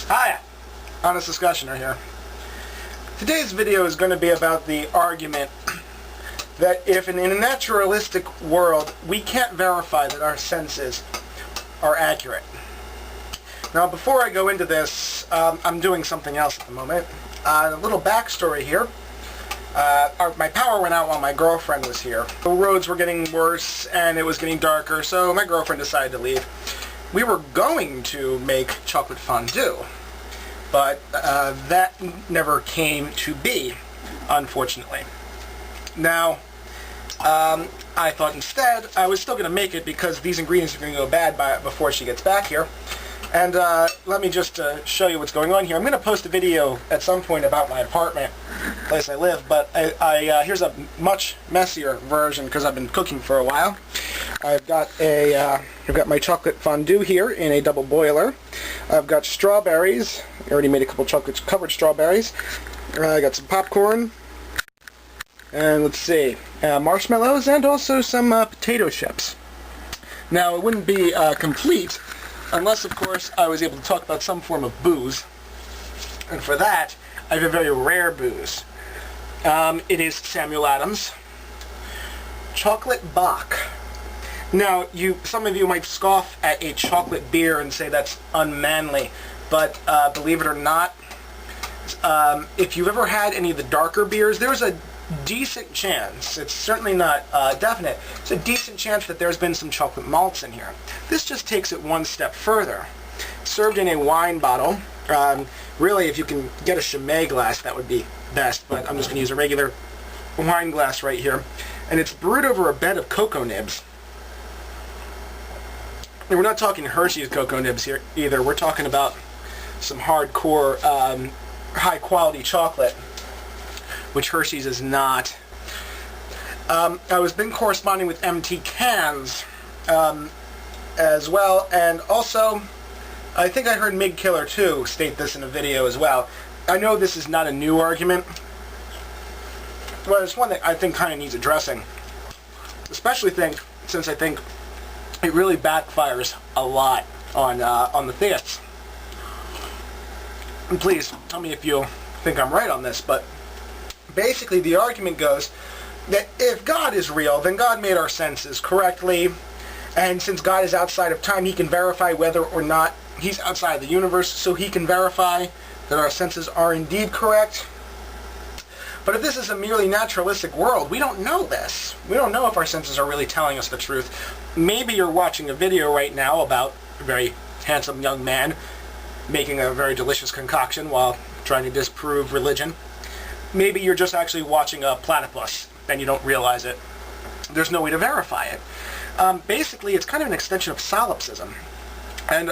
Hiya! Honest Discussioner here. Today's video is going to be about the argument that if in a naturalistic world we can't verify that our senses are accurate. Now before I go into this, I'm doing something else at the moment. A little backstory here. My power went out while my girlfriend was here. The roads were getting worse and it was getting darker, so my girlfriend decided to leave. We were going to make chocolate fondue, but that never came to be, unfortunately. Now, I thought instead I was still going to make it because these ingredients are going to go bad before she gets back here. And let me just show you what's going on here. I'm going to post a video at some point about my apartment, place I live, but here's a much messier version because I've been cooking for a while. I've got my chocolate fondue here in a double boiler. I've got strawberries. I already made a couple chocolate covered strawberries. I got some popcorn. And let's see, marshmallows and also some potato chips. Now it wouldn't be complete unless, of course, I was able to talk about some form of booze. And for that, I have a very rare booze. It is Samuel Adams Chocolate Bock. Now, some of you might scoff at a chocolate beer and say that's unmanly, but believe it or not, if you've ever had any of the darker beers, there's a decent chance, it's certainly not definite, it's a decent chance that there's been some chocolate malts in here. This just takes it one step further. Served in a wine bottle. Really, if you can get a Chimay glass, that would be best, but I'm just going to use a regular wine glass right here. And it's brewed over a bed of cocoa nibs. And we're not talking Hershey's cocoa nibs here either. We're talking about some hardcore, high-quality chocolate, which Hershey's is not. I was been corresponding with MT Cans as well, and also I think I heard Mig Killer 2 state this in a video as well. I know this is not a new argument, but it's one that I think kind of needs addressing. Especially since I think it really backfires a lot on the theists. And please tell me if you think I'm right on this, but basically the argument goes that if God is real, then God made our senses correctly, and since God is outside of time, he can verify whether or not he's outside the universe, so he can verify that our senses are indeed correct. But if this is a merely naturalistic world, we don't know this. We don't know if our senses are really telling us the truth. Maybe you're watching a video right now about a very handsome young man making a very delicious concoction while trying to disprove religion. Maybe you're just actually watching a platypus and you don't realize it. There's no way to verify it. Basically, it's kind of an extension of solipsism. And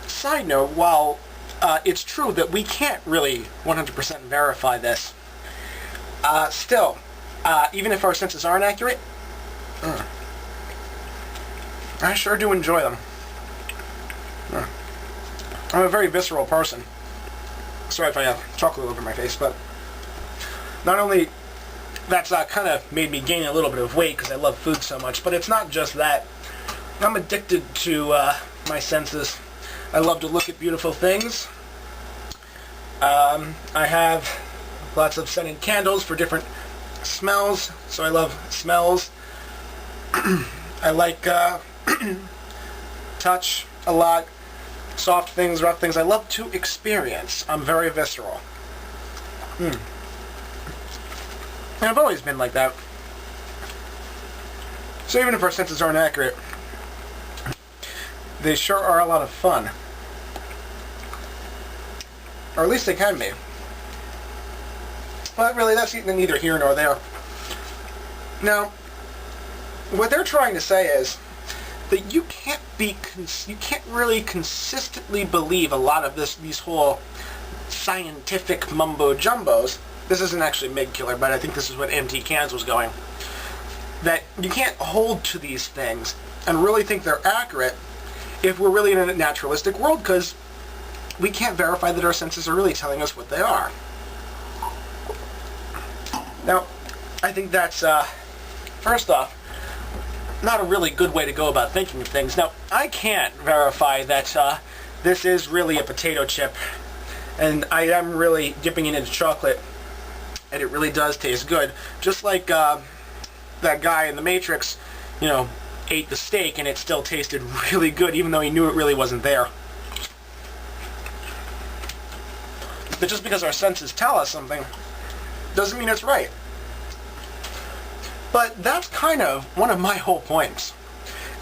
side note, while it's true that we can't really 100% verify this, still, even if our senses aren't accurate, I sure do enjoy them. I'm a very visceral person. Sorry if I have chocolate all over my face, but not only that's kind of made me gain a little bit of weight because I love food so much, but it's not just that. I'm addicted to my senses. I love to look at beautiful things. I have lots of scented candles for different smells, so I love smells. I like touch a lot. Soft things, rough things. I love to experience. I'm very visceral. And I've always been like that. So even if our senses aren't accurate, they sure are a lot of fun. Or at least they can be. But really, that's neither here nor there. Now, what they're trying to say is that you can't really consistently believe a lot of these whole scientific mumbo jumbos. This isn't actually Mig Killer, but I think this is what MT Cans was going. That you can't hold to these things and really think they're accurate if we're really in a naturalistic world, because we can't verify that our senses are really telling us what they are. Now, I think that's, first off, not a really good way to go about thinking of things. Now, I can't verify that this is really a potato chip, and I am really dipping it into chocolate, and it really does taste good. Just like that guy in The Matrix, ate the steak and it still tasted really good even though he knew it really wasn't there. But just because our senses tell us something doesn't mean it's right. But that's kind of one of my whole points.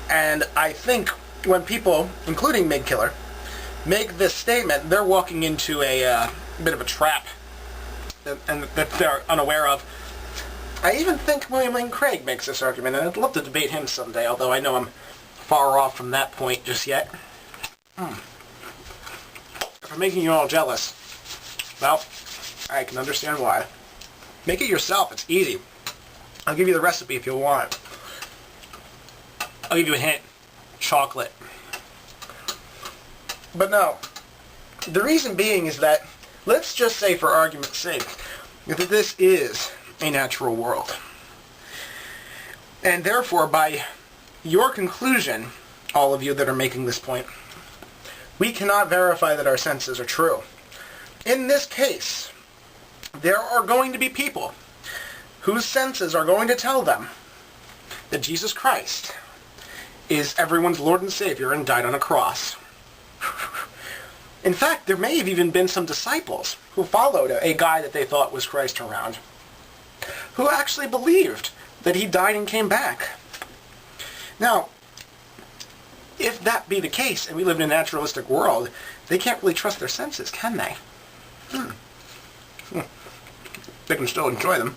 And I think when people, including Mig Killer, make this statement, they're walking into a bit of a trap that they're unaware of. I even think William Lane Craig makes this argument, and I'd love to debate him someday, although I know I'm far off from that point just yet. If I'm making you all jealous, well, I can understand why. Make it yourself. It's easy. I'll give you the recipe if you want. I'll give you a hint. Chocolate. But no. The reason being is that, let's just say for argument's sake, that this is a natural world. And therefore, by your conclusion, all of you that are making this point, we cannot verify that our senses are true. In this case, there are going to be people whose senses are going to tell them that Jesus Christ is everyone's Lord and Savior and died on a cross. In fact, there may have even been some disciples who followed a guy that they thought was Christ around, who actually believed that he died and came back. Now, if that be the case, and we live in a naturalistic world, they can't really trust their senses, can they? They can still enjoy them.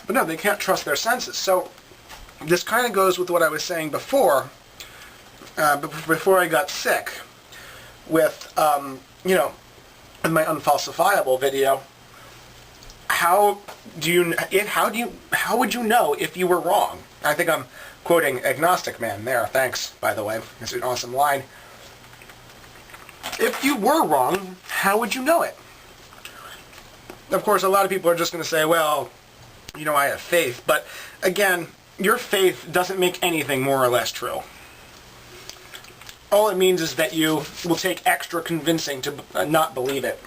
But no, they can't trust their senses. So, this kind of goes with what I was saying before, before I got sick, with, in my unfalsifiable video. How would you know if you were wrong? I think I'm quoting Agnostic Man there. Thanks, by the way. It's an awesome line. If you were wrong, how would you know it? Of course, a lot of people are just going to say, well, I have faith. But again, your faith doesn't make anything more or less true. All it means is that you will take extra convincing to not believe it.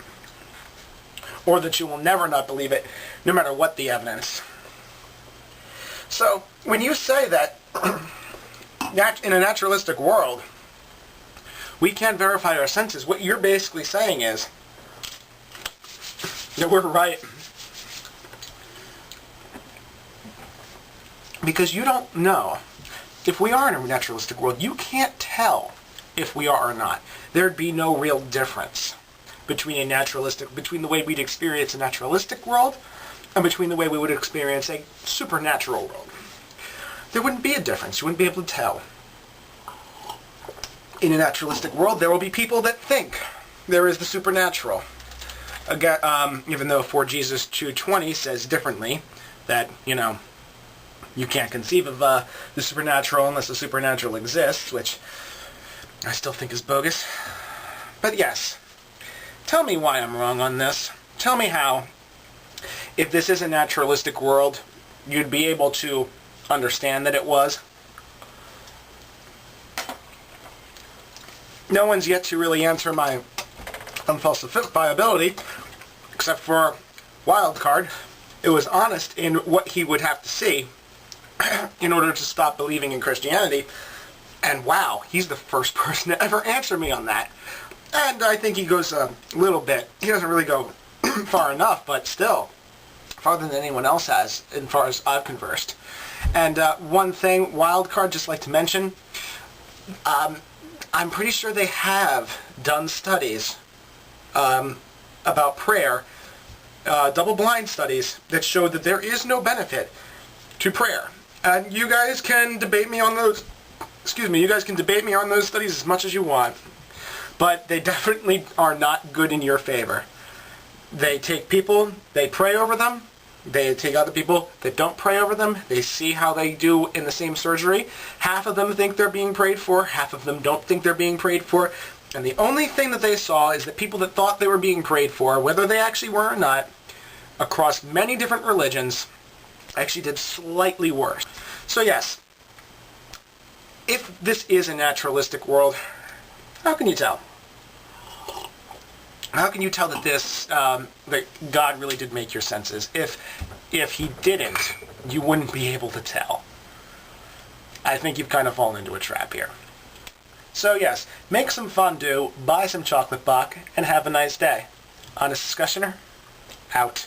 Or that you will never not believe it, no matter what the evidence. So, when you say that in a naturalistic world, we can't verify our senses, what you're basically saying is that we're right. Because you don't know. If we are in a naturalistic world, you can't tell if we are or not. There'd be no real difference between the way we'd experience a naturalistic world and between the way we would experience a supernatural world. There wouldn't be a difference. You wouldn't be able to tell. In a naturalistic world, there will be people that think there is the supernatural. Again, even though 4 Jesus 2:20 says differently, that, you can't conceive of the supernatural unless the supernatural exists, which I still think is bogus. But yes. Tell me why I'm wrong on this. Tell me how, if this is a naturalistic world, you'd be able to understand that it was. No one's yet to really answer my unfalsifiability, except for Wildcard. It was honest in what he would have to see in order to stop believing in Christianity. And wow, he's the first person to ever answer me on that. And I think he goes a little bit. He doesn't really go far enough, but still, farther than anyone else has, as far as I've conversed. And one thing, Wildcard, just like to mention, I'm pretty sure they have done studies about prayer, double-blind studies, that show that there is no benefit to prayer. And you guys can debate me on those, you guys can debate me on those studies as much as you want. But they definitely are not good in your favor. They take people, they pray over them. They take other people that don't pray over them. They see how they do in the same surgery. Half of them think they're being prayed for. Half of them don't think they're being prayed for. And the only thing that they saw is that people that thought they were being prayed for, whether they actually were or not, across many different religions, actually did slightly worse. So yes, if this is a naturalistic world, how can you tell? How can you tell that that God really did make your senses? If he didn't, you wouldn't be able to tell. I think you've kind of fallen into a trap here. So yes, make some fondue, buy some chocolate buck, and have a nice day. Honest Discussioner, out.